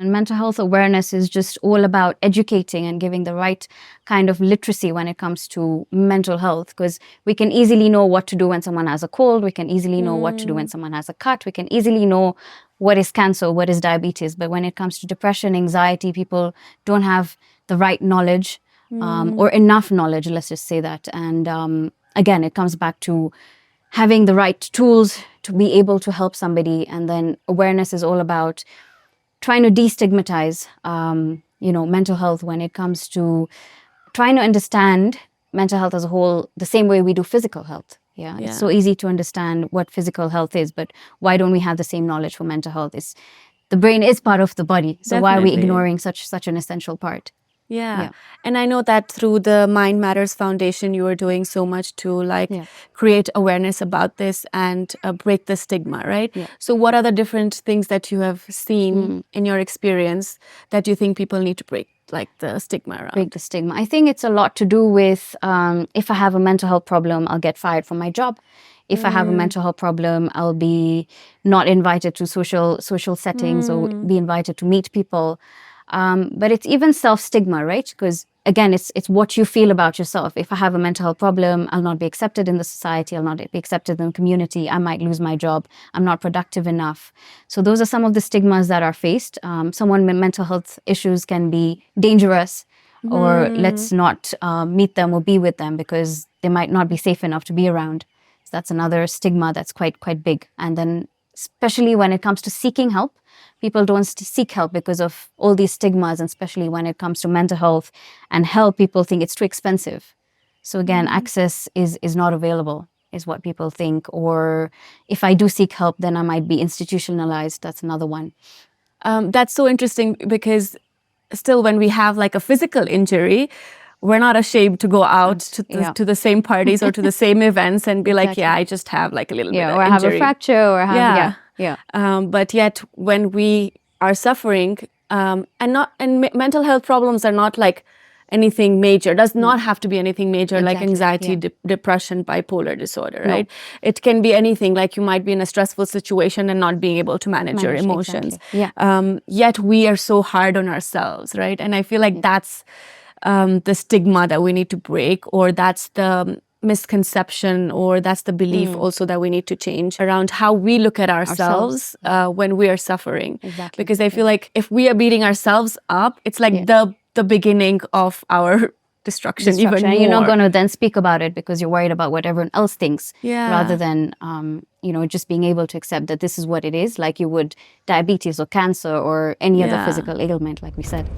And mental health awareness is just all about educating and giving the right kind of literacy when it comes to mental health, because we can easily know what to do when someone has a cold. We can easily know what to do when someone has a cut. We can easily know what is cancer, what is diabetes. But when it comes to depression, anxiety, people don't have the right knowledge or enough knowledge, let's just say that. And again, it comes back to having the right tools to be able to help somebody. And then awareness is all about trying to destigmatize, mental health when it comes to trying to understand mental health as a whole the same way we do physical health. Yeah, it's so easy to understand what physical health is, but why don't we have the same knowledge for mental health? The brain is part of the body, so why are we ignoring such an essential part? Yeah. And I know that through the Mind Matters Foundation, you are doing so much to create awareness about this and break the stigma, right? Yeah. So what are the different things that you have seen in your experience that you think people need to break, like the stigma around? Break the stigma. I think it's a lot to do with if I have a mental health problem, I'll get fired from my job. If I have a mental health problem, I'll be not invited to social settings or be invited to meet people. But it's even self-stigma, right? Because again, it's what you feel about yourself. If I have a mental health problem, I'll not be accepted in the society. I'll not be accepted in the community. I might lose my job. I'm not productive enough. So those are some of the stigmas that are faced. Someone with mental health issues can be dangerous, or let's not meet them or be with them because they might not be safe enough to be around. So that's another stigma that's quite big. And then especially when it comes to seeking help, people don't seek help because of all these stigmas, and especially when it comes to mental health and help, people think it's too expensive. So again, access is not available, is what people think. Or if I do seek help, then I might be institutionalized. That's another one. That's so interesting because still when we have like a physical injury, we're not ashamed to go out to the same parties or to the same events and be like, yeah, I just have like a little bit of or I have a fracture, or I have, but yet when we are suffering, and mental health problems are not like anything major, does not have to be anything major, like anxiety, depression, bipolar disorder, right? It can be anything, like you might be in a stressful situation and not being able to manage your emotions. Yet we are so hard on ourselves, right? And I feel like that's the stigma that we need to break, or that's the misconception, or that's the belief also that we need to change around how we look at ourselves when we are suffering. Because I feel like if we are beating ourselves up, it's like the beginning of our destruction even more. And you're not going to then speak about it because you're worried about what everyone else thinks, rather than just being able to accept that this is what it is, like you would diabetes or cancer or any other physical ailment, like we said.